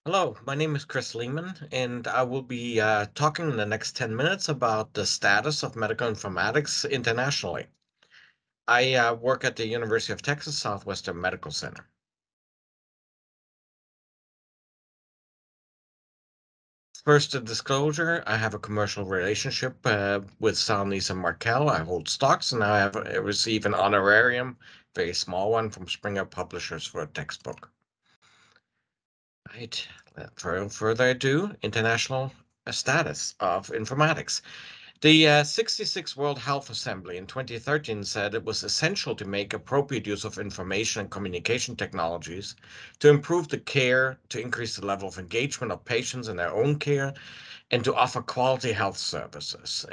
Hello, my name is Chris Lehmann, and I will be talking in the next 10 minutes about the status of medical informatics internationally. I work at the University of Texas Southwestern Medical Center. First, a disclosure, I have a commercial relationship with Soundlease and Markel. I hold stocks, and I receive an honorarium, very small one, from Springer Publishers for a textbook. Right, without further ado, international status of informatics. The 66th World Health Assembly in 2013 said it was essential to make appropriate use of information and communication technologies to improve the care, to increase the level of engagement of patients in their own care, and to offer quality health services,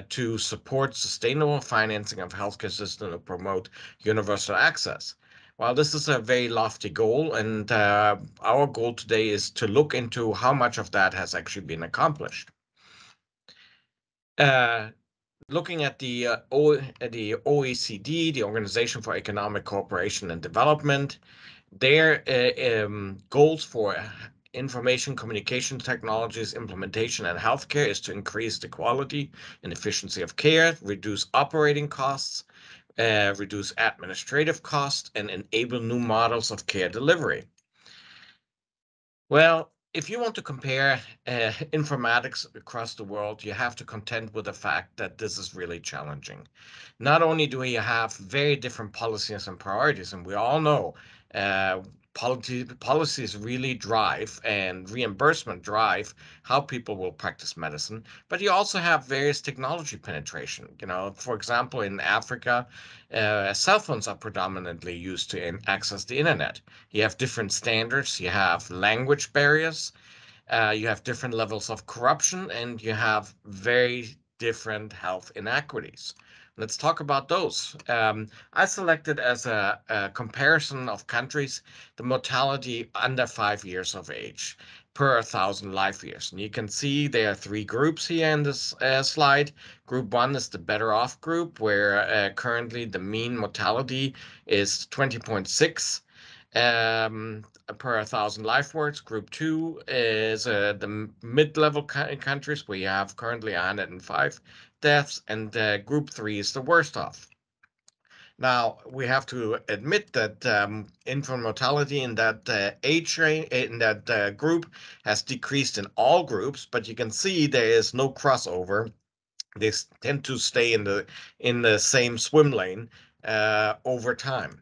to support sustainable financing of healthcare systems and promote universal access. While this is a very lofty goal, and our goal today is to look into how much of that has actually been accomplished. Uh, Looking at the OECD, the Organization for Economic Cooperation and Development, their goals for information communication technologies implementation and healthcare is to increase the quality and efficiency of care, reduce operating costs, reduce administrative costs, and enable new models of care delivery. Well, if you want to compare informatics across the world, you have to contend with the fact that this is really challenging. Not only do we have very different policies and priorities, and we all know uh, policies really drive and reimbursement drive how people will practice medicine, but you also have various technology penetration. For example, in Africa, cell phones are predominantly used to access the internet. You have different standards, you have language barriers, you have different levels of corruption, and you have very different health inequities. Let's talk about those. I selected as a comparison of countries the mortality under 5 years of age per 1,000 life years. And you can see there are three groups here in this slide. Group one is the better off group, where currently the mean mortality is 20.6 per 1,000 life words. Group two is the mid-level countries, where you have currently 105 deaths, and group three is the worst off. Now, we have to admit that infant mortality in that age range, in that group, has decreased in all groups, but you can see there is no crossover. They tend to stay in the same swim lane over time.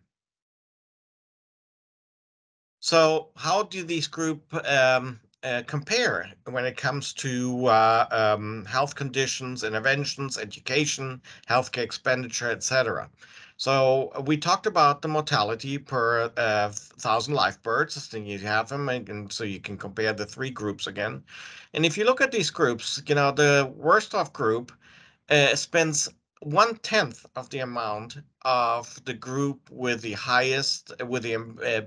So how do these group compare when it comes to health conditions, interventions, education, healthcare expenditure, etc.? So we talked about the mortality per 1,000 live births. Then you have them, and so you can compare the three groups again. And if you look at these groups, the worst off group spends 1/10 of the amount of the group with the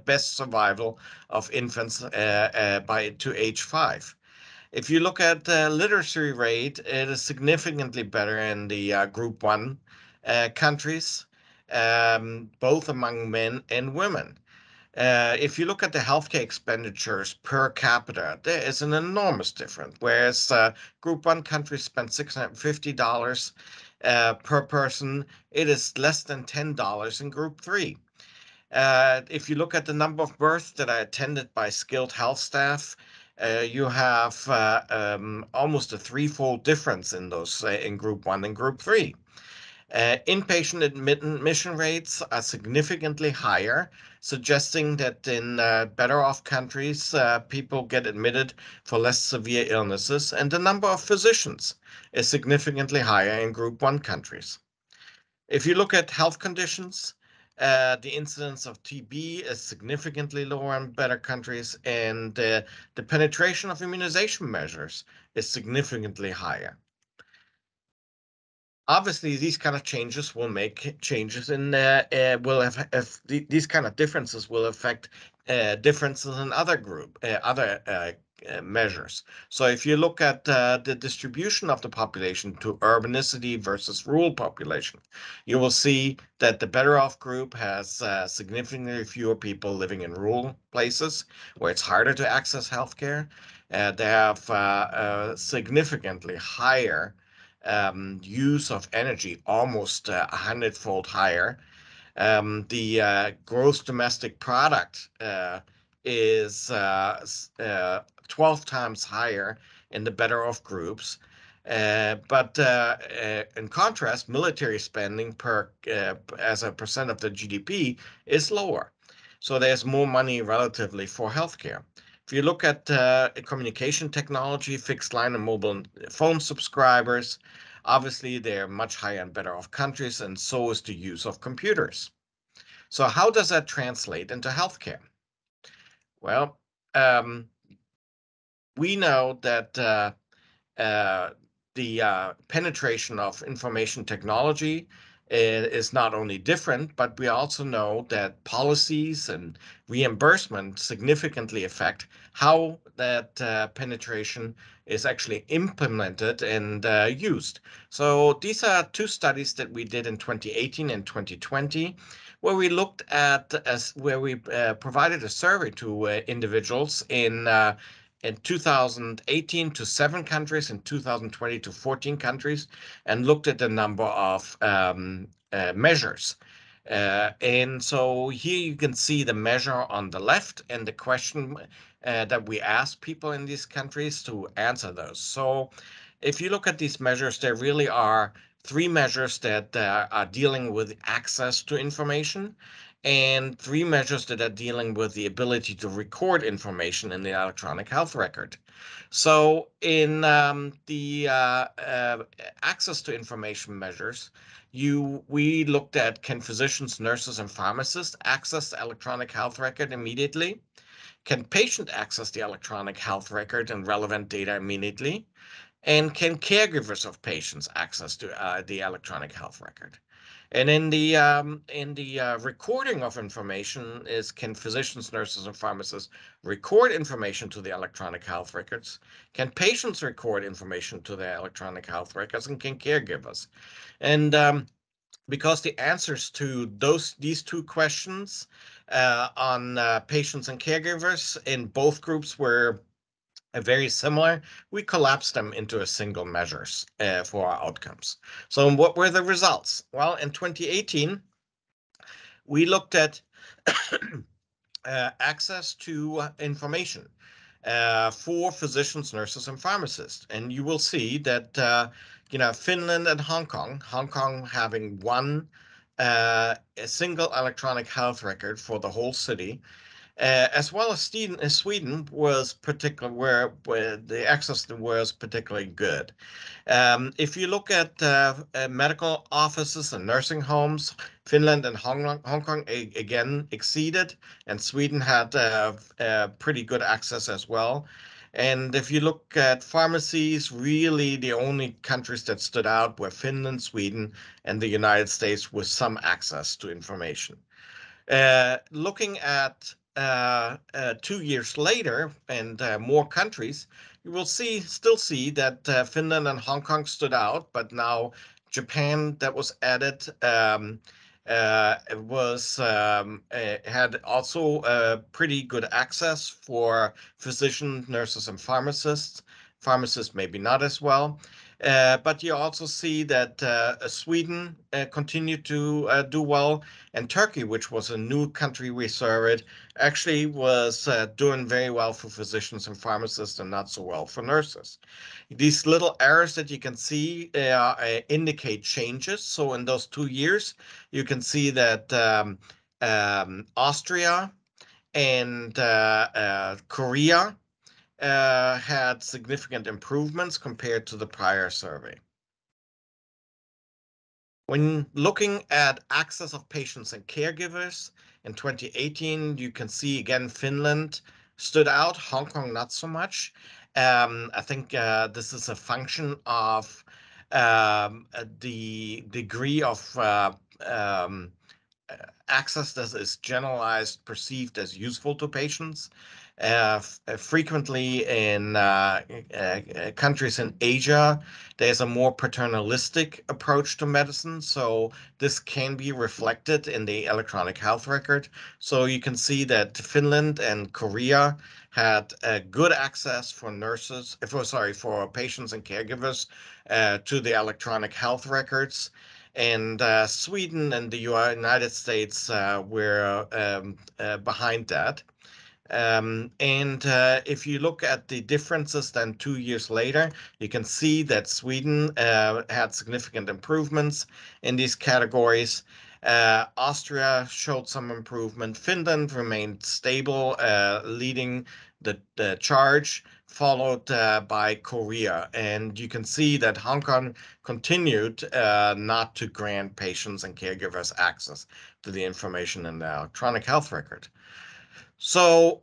best survival of infants to age 5. If you look at the literacy rate, it is significantly better in the group one countries, both among men and women. If you look at the healthcare expenditures per capita, there is an enormous difference. Whereas Group 1 countries spend $650 per person, it is less than $10 in Group 3. If you look at the number of births that are attended by skilled health staff, you have almost a threefold difference in those in Group 1 and Group 3. Inpatient admission rates are significantly higher, suggesting that in better off countries, people get admitted for less severe illnesses, and the number of physicians is significantly higher in Group 1 countries. If you look at health conditions, the incidence of TB is significantly lower in better countries, and the penetration of immunization measures is significantly higher. Obviously, these kind of changes will make changes in will have these kind of differences will affect differences in other measures. So if you look at the distribution of the population to urbanicity versus rural population, you will see that the better off group has significantly fewer people living in rural places where it's harder to access healthcare. They have significantly higher use of energy, almost 100-fold higher. The gross domestic product is 12 times higher in the better off groups. But in contrast, military spending as a percent of the GDP is lower. So there's more money relatively for healthcare. If you look at communication technology, fixed line and mobile phone subscribers, obviously they're much higher in better off countries, and so is the use of computers. So how does that translate into healthcare? Well, we know that uh, the penetration of information technology is not only different, but we also know that policies and reimbursement significantly affect how that penetration is actually implemented and used. So these are two studies that we did in 2018 and 2020, where we looked at where we provided a survey to individuals in 2018 to 7 countries, in 2020 to 14 countries, and looked at the number of measures. And so here you can see the measure on the left and the question that we asked people in these countries to answer those. So if you look at these measures, there really are three measures that are dealing with access to information, and three measures that are dealing with the ability to record information in the electronic health record. So in the access to information measures, we looked at, can physicians, nurses, and pharmacists access the electronic health record immediately? Can patient access the electronic health record and relevant data immediately? And can caregivers of patients access to the electronic health record? And in the recording of information is, can physicians, nurses, and pharmacists record information to the electronic health records? Can patients record information to the electronic health records? And can caregivers? And because the answers to these two questions on patients and caregivers in both groups were very similar, we collapsed them into a single measures for our outcomes. So what were the results? Well, in 2018, we looked at access to information for physicians, nurses, and pharmacists. And you will see that, Finland and Hong Kong having one a single electronic health record for the whole city, as well as Sweden was particular where the access was particularly good. If you look at medical offices and nursing homes, Finland and Hong Kong again exceeded, and Sweden had pretty good access as well. And if you look at pharmacies, really the only countries that stood out were Finland, Sweden, and the United States with some access to information. Looking at 2 years later and more countries, you will still see that Finland and Hong Kong stood out, but now Japan, that was added, had also pretty good access for physicians, nurses, and pharmacists. Pharmacists maybe not as well. But you also see that Sweden continued to do well, and Turkey, which was a new country we served, actually was doing very well for physicians and pharmacists and not so well for nurses. These little arrows that you can see indicate changes. So in those 2 years, you can see that Austria and Korea had significant improvements compared to the prior survey. When looking at access of patients and caregivers in 2018, you can see again Finland stood out, Hong Kong not so much. I think this is a function of the degree of access that is generalized, perceived as useful to patients. Frequently in countries in Asia, there's a more paternalistic approach to medicine. So this can be reflected in the electronic health record. So you can see that Finland and Korea had good access for nurses, for patients and caregivers to the electronic health records. And Sweden and the United States were behind that. And if you look at the differences then 2 years later, you can see that Sweden had significant improvements in these categories. Austria showed some improvement. Finland remained stable, leading the charge, followed by Korea. And you can see that Hong Kong continued not to grant patients and caregivers access to the information in the electronic health record. So,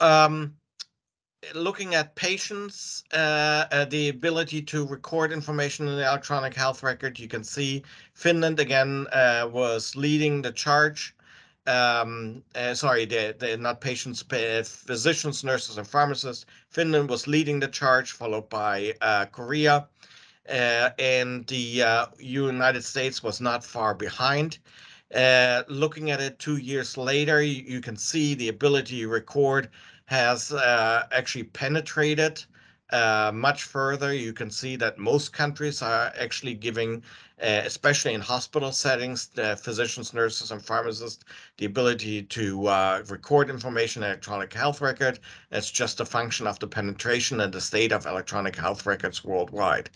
looking at patients, the ability to record information in the electronic health record, you can see Finland again was leading the charge. Sorry, not patients, physicians, nurses, and pharmacists. Finland was leading the charge, followed by Korea. And the United States was not far behind. Looking at it 2 years later, you can see the ability to record has actually penetrated much further. You can see that most countries are actually giving, especially in hospital settings, the physicians, nurses, and pharmacists, the ability to record information in electronic health record. It's just a function of the penetration and the state of electronic health records worldwide.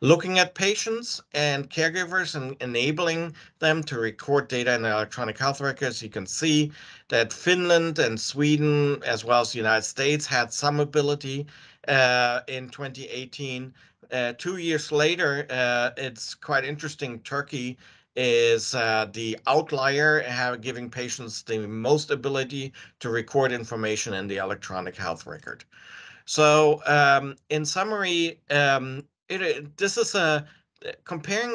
Looking at patients and caregivers and enabling them to record data in electronic health records, you can see that Finland and Sweden, as well as the United States, had some ability in 2018. 2 years later, it's quite interesting. Turkey is the outlier, giving patients the most ability to record information in the electronic health record. So, in summary, this is a comparing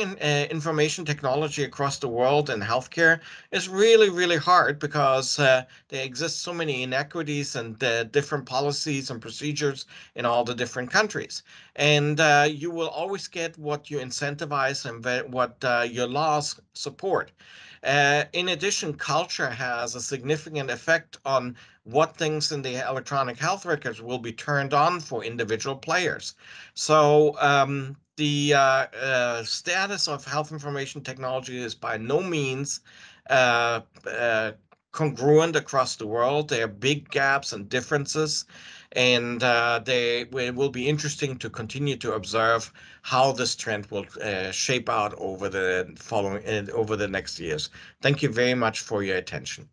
information technology across the world and healthcare is really, really hard because there exist so many inequities and different policies and procedures in all the different countries. And you will always get what you incentivize and what your laws support. In addition, culture has a significant effect on what things in the electronic health records will be turned on for individual players. So the status of health information technology is by no means uh, uh, congruent across the world. There are big gaps and differences, and it will be interesting to continue to observe how this trend will shape out over the next years. Thank you very much for your attention.